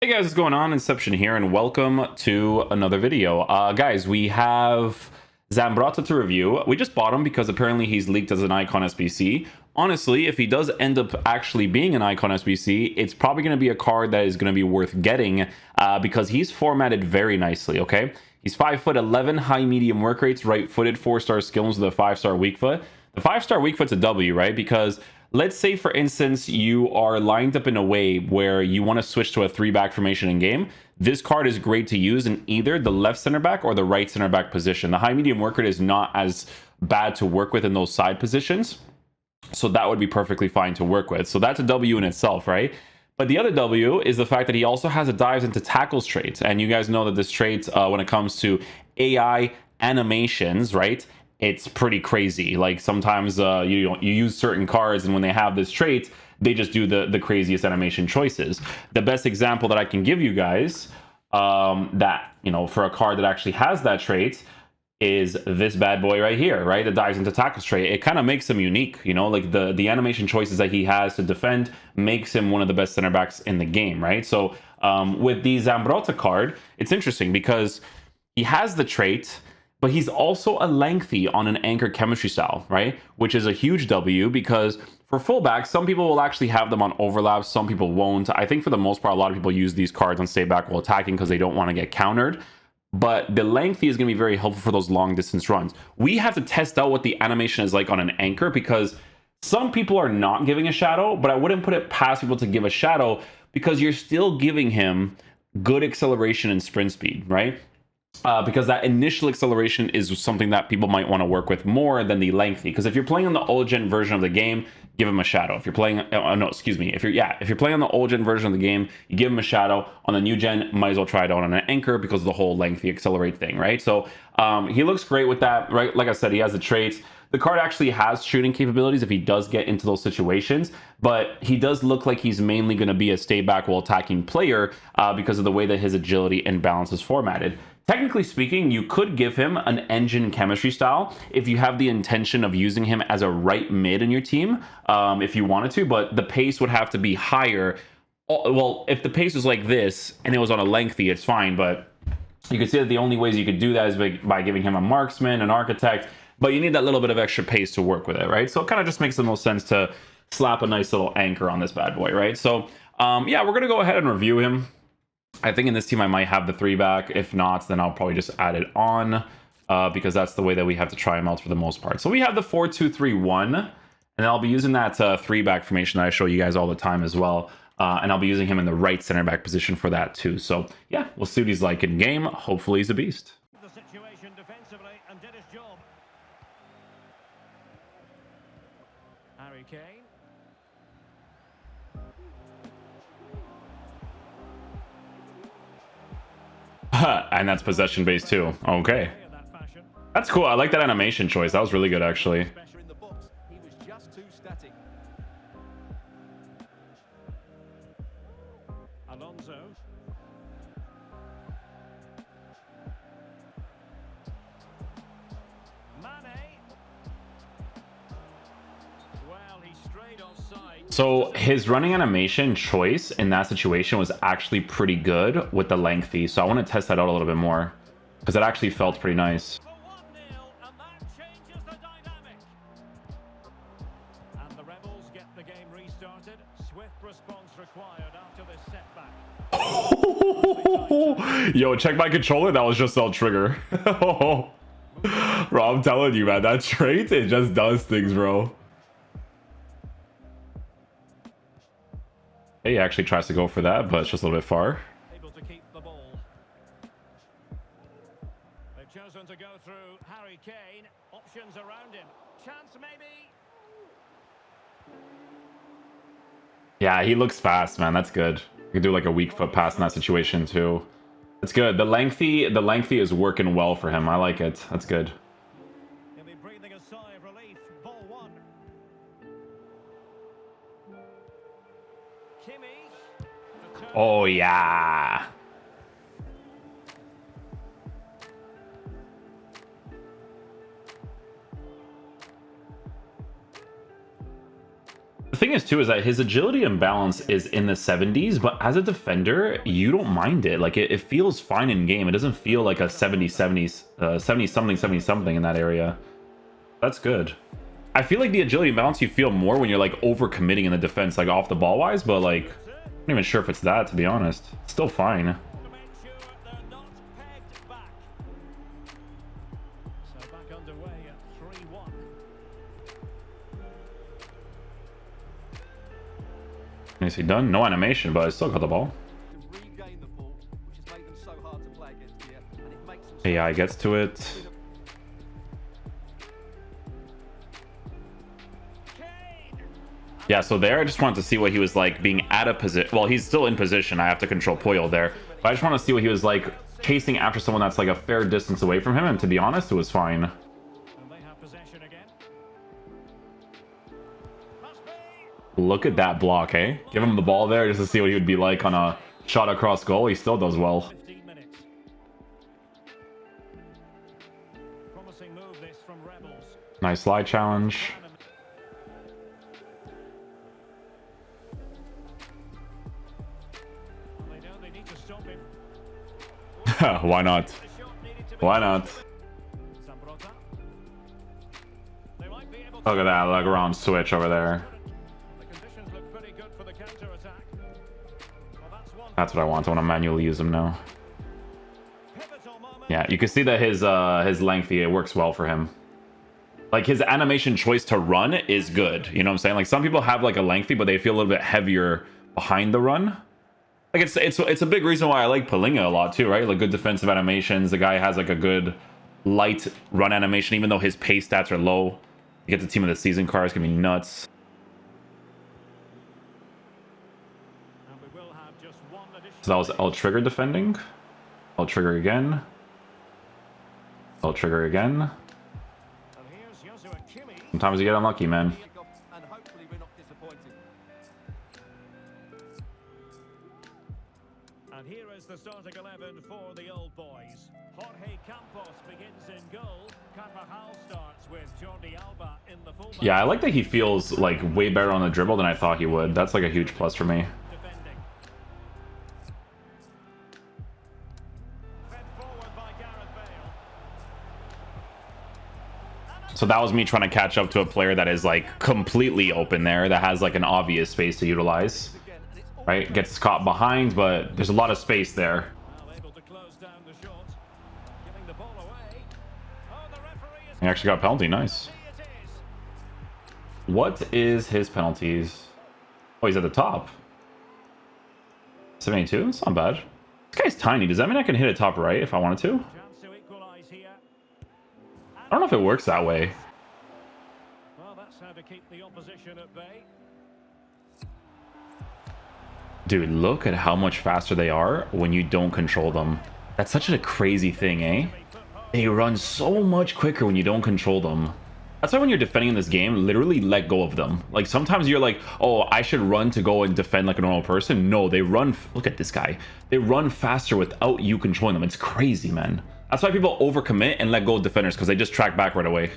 Hey guys, what's going on? Inception here, and welcome to another video. Guys, we have Zambrotta to review. We just bought him because apparently he's leaked as an icon SBC. Honestly, if he does end up actually being an icon SBC, it's probably going to be a card that is going to be worth getting because he's formatted very nicely, okay? He's 5'11", high medium work rates, right-footed, 4-star skills with a 5-star weak foot. The 5-star weak foot's a W, right? Because let's say, for instance, you are lined up in a way where you want to switch to a 3-back formation in game. This card is great to use in either the left center back or the right center back position. The high medium work rate is not as bad to work with in those side positions, so that would be perfectly fine to work with. So that's a W in itself, right? But the other W is the fact that he also has a dives into tackles trait. And you guys know that this trait, when it comes to AI animations, right, it's pretty crazy. Like sometimes you use certain cards, and when they have this trait, they just do the craziest animation choices. The best example that I can give you guys that, you know, for a card that actually has that trait is this bad boy right here, right? It dives into tackles trait. It kind of makes him unique, you know, like the animation choices that he has to defend makes him one of the best center backs in the game, right? So with the Zambrotta card, it's interesting because he has the trait, but he's also a lengthy on an anchor chemistry style, right? Which is a huge W because for fullbacks, some people will actually have them on overlaps, some people won't. I think for the most part, a lot of people use these cards on stay back while attacking because they don't want to get countered. But the lengthy is going to be very helpful for those long distance runs. We have to test out what the animation is like on an anchor because some people are not giving a shadow, but I wouldn't put it past people to give a shadow because you're still giving him good acceleration and sprint speed, right? Because that initial acceleration is something that people might want to work with more than the lengthy. Because if you're playing on the old gen version of the game, give him a shadow. If you're playing, if you're playing on the old gen version of the game, you give him a shadow. On the new gen, might as well try it out on an anchor because of the whole lengthy accelerate thing, right? So he looks great with that, right? Like I said, he has the traits. The card actually has shooting capabilities if he does get into those situations, but he does look like he's mainly going to be a stay back while attacking player because of the way that his agility and balance is formatted. Technically speaking, you could give him an engine chemistry style if you have the intention of using him as a right mid in your team, if you wanted to, but the pace would have to be higher. Well, if the pace was like this and it was on a lengthy, it's fine, but you can see that the only ways you could do that is by giving him a marksman, an architect, but you need that little bit of extra pace to work with it, right? So it kind of just makes the most sense to slap a nice little anchor on this bad boy, right? So yeah, we're going to go ahead and review him. I think in this team I might have the 3-back. If not, then I'll probably just add it on because that's the way that we have to try him out for the most part. So we have the 4-2-3-1, and I'll be using that 3-back formation that I show you guys all the time as well. And I'll be using him in the right center back position for that too. So yeah, we'll see what he's like in game. Hopefully he's a beast. The situation defensively and did his job. Harry Kane. And that's possession based too. Okay, that's cool. I like that animation choice. That was really good actually. He was just too static. Alonso. Mane. Well, he strayed offside. So his running animation choice in that situation was actually pretty good with the lengthy. So I want to test that out a little bit more because it actually felt pretty nice. For 1-0, and that changes the dynamic. And the Rebels get the game restarted. Swift response required after this setback. Yo, check my controller. That was just all trigger. Bro, I'm telling you, man, that trait, it just does things, bro. He actually tries to go for that, but it's just a little bit far. Able to keep the ball. They've chosen to go through Harry Kane. Options around him. Chance maybe. Yeah, he looks fast, man. That's good. You can do like a weak foot pass in that situation too. That's good. The lengthy is working well for him. I like it. That's good. He'll be breathing a sigh of relief. Ball one. Kimmy. Oh yeah. The thing is too is that his agility and balance is in the 70s, but as a defender, you don't mind it. Like it feels fine in game. It doesn't feel like a 70 something 70 something in that area. That's good. I feel like the agility and balance you feel more when you're like overcommitting in the defense, like off the ball wise, but like I'm not even sure if it's that, to be honest. It's still fine. Is he done? No animation, but I still got the ball. AI gets to it. Yeah, so there I just wanted to see what he was like being at a position. Well, he's still in position. I have to control Poyo there. But I just want to see what he was like chasing after someone that's like a fair distance away from him. And to be honest, it was fine. Look at that block, eh? Give him the ball there just to see what he would be like on a shot across goal. He still does well. Nice slide challenge. Why not? Why not? Look at that, like around switch over there. That's what I want. I want to manually use him now. Yeah, you can see that his lengthy, it works well for him. Like his animation choice to run is good. You know what I'm saying? Like some people have like a lengthy, but they feel a little bit heavier behind the run. Like it's a big reason why I like Palinga a lot too, right? Like good defensive animations. The guy has like a good light run animation, even though his pace stats are low. You get the team of the season card, it's gonna be nuts. So that was L trigger defending. L trigger again. L trigger again. Sometimes you get unlucky, man. And here is the starting 11 for the old boys. Jorge Campos begins in goal. Carvajal starts with Jordi Alba in the fullback. Yeah, I like that he feels like way better on the dribble than I thought he would. That's like a huge plus for me. So that was me trying to catch up to a player that is like completely open there, that has like an obvious space to utilize. Right? Gets caught behind, but there's a lot of space there. He actually got a penalty. Nice. What is his penalties? Oh, he's at the top. 72? It's not bad. This guy's tiny. Does that mean I can hit it top right if I wanted to? I don't know if it works that way. Well, that's how to keep the opposition at bay. Dude, look at how much faster they are when you don't control them. That's such a crazy thing, eh? They run so much quicker when you don't control them. That's why when you're defending in this game, literally let go of them. Like sometimes you're like, oh, I should run to go and defend like a normal person. No, they run. Look at this guy. They run faster without you controlling them. It's crazy, man. That's why people overcommit and let go of defenders, because they just track back right away.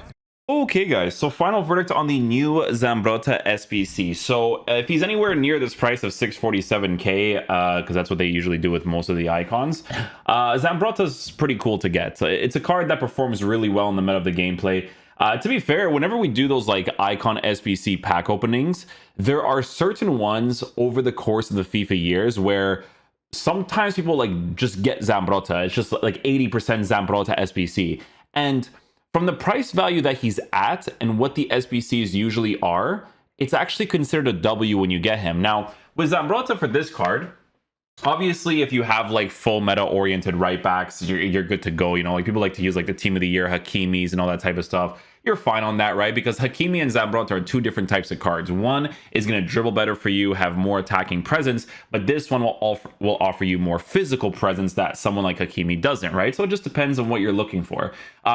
Okay, guys, so final verdict on the new Zambrotta SBC. So if he's anywhere near this price of 647k, because that's what they usually do with most of the icons, Zambrotta's pretty cool to get. It's a card that performs really well in the meta of the gameplay. To be fair, whenever we do those like icon SBC pack openings, there are certain ones over the course of the FIFA years where sometimes people like just get Zambrotta. It's just like 80% Zambrotta SBC. And from the price value that he's at and what the SBCs usually are, it's actually considered a W when you get him. Now, with Zambrotta for this card, obviously, if you have like full meta-oriented right backs, you're good to go. You know, like people like to use like the team of the year Hakimis and all that type of stuff. You're fine on that, right? Because Hakimi and Zambrotta are two different types of cards. One is going to dribble better for you, have more attacking presence, but this one will offer you more physical presence that someone like Hakimi doesn't, right? So it just depends on what you're looking for.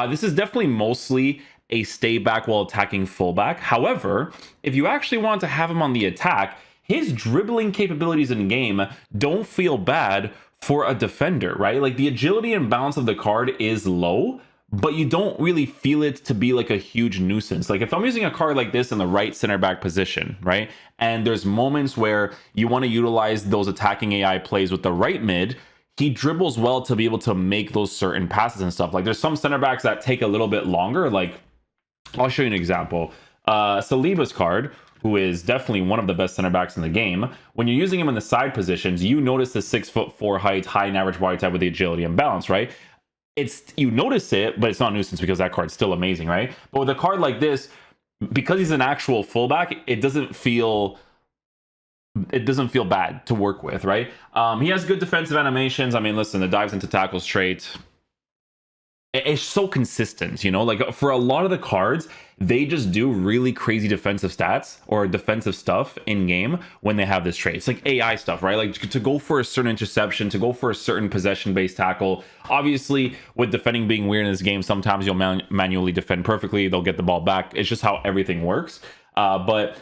This is definitely mostly a stay back while attacking fullback. However, if you actually want to have him on the attack, his dribbling capabilities in game don't feel bad for a defender, right? Like the agility and balance of the card is low, but you don't really feel it to be like a huge nuisance. Like if I'm using a card like this in the right center back position, right? And there's moments where you want to utilize those attacking AI plays with the right mid, he dribbles well to be able to make those certain passes and stuff. Like there's some center backs that take a little bit longer. Like I'll show you an example. Saliba's card, who is definitely one of the best center backs in the game. When you're using him in the side positions, you notice the 6'4" height, high and average body type with the agility and balance, right? You notice it, but it's not a nuisance because that card's still amazing, right? But with a card like this, because he's an actual fullback, it doesn't feel bad to work with, right? He has good defensive animations. I mean, listen, the dives into tackles trait, it's so consistent, you know, like for a lot of the cards, they just do really crazy defensive stats or defensive stuff in game when they have this trait. It's like AI stuff, right? Like to go for a certain interception, to go for a certain possession-based tackle. Obviously, with defending being weird in this game, sometimes you'll manually defend perfectly. They'll get the ball back. It's just how everything works. But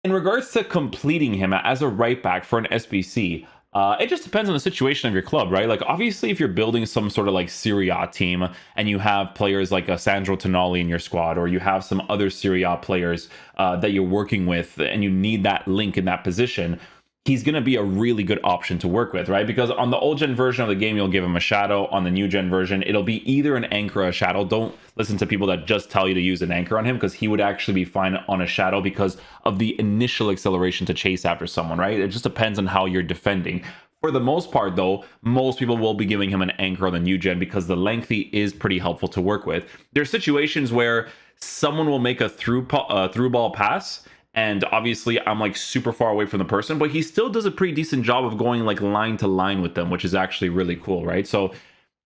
in regards to completing him as a right back for an SBC, it just depends on the situation of your club, right? Like, obviously, if you're building some sort of like Serie A team and you have players like a Sandro Tonali in your squad, or you have some other Serie A players that you're working with and you need that link in that position, he's going to be a really good option to work with, right? Because on the old gen version of the game, you'll give him a shadow. On the new gen version, it'll be either an anchor or a shadow. Don't listen to people that just tell you to use an anchor on him, because he would actually be fine on a shadow because of the initial acceleration to chase after someone, right? It just depends on how you're defending. For the most part, though, most people will be giving him an anchor on the new gen because the lengthy is pretty helpful to work with. There's situations where someone will make a through ball pass, and obviously I'm like super far away from the person, but he still does a pretty decent job of going like line to line with them, which is actually really cool, right? So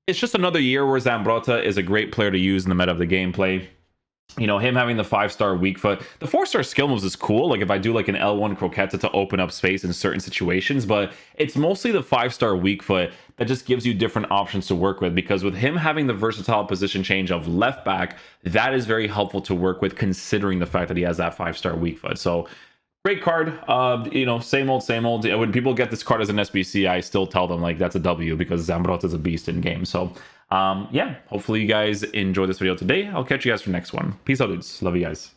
it's just another year where Zambrotta is a great player to use in the meta of the gameplay. You know, him having the 5-star weak foot, the 4-star skill moves is cool. Like if I do like an L1 croquette to open up space in certain situations, but it's mostly the 5-star weak foot that just gives you different options to work with, because with him having the versatile position change of left back, that is very helpful to work with considering the fact that he has that 5-star weak foot. So great card. You know, same old, same old. When people get this card as an SBC, I still tell them like that's a W because Zambrotta is a beast in game. So yeah, hopefully you guys enjoyed this video today. I'll catch you guys for the next one. Peace out, dudes. Love you guys.